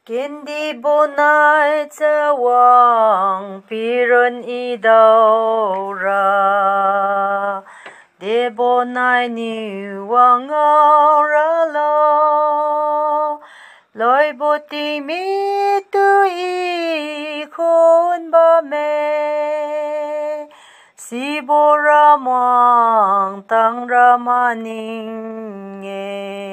kiến đi bố nai chơ wang pi run y đâu ra để bố nai ni wang ngao ra lo lối bố ti mi tu y khôn ba mẹ si bố ra mang tăng ra ma ning nghe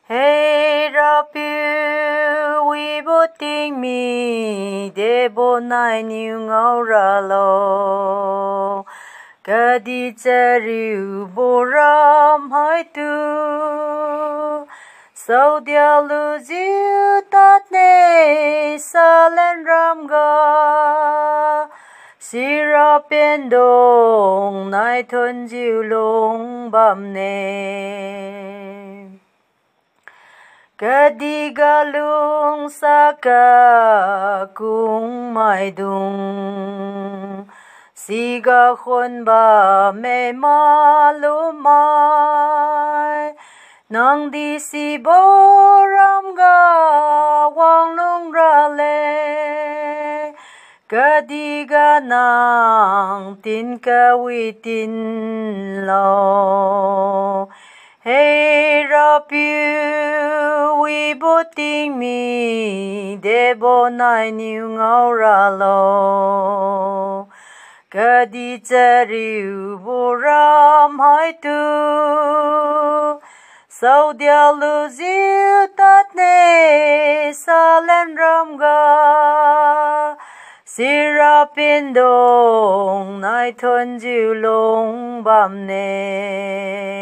hey ra piu wi bố ting mi để bố nai niu ngao ra lo cả đi chơi riu bố ram hai tu sau dia lu diu tat ne sa len ram ga si ra bên đông nai thôn diu long bam ne cả đi ga lung sa ka cung mai dung si ga khôn ba mẹ ma lu mai nang đi si bo ram ga wang lung ra le cả đi ga nang tin ka wi tin lo hey ra piu wi bo ting mi de bo nai niu ngao ra lo cả đi chơi riu bố ram hai tu sau dia lu diu tat ne sa len ram ga si ra bên đông nai thôn diu long bam ne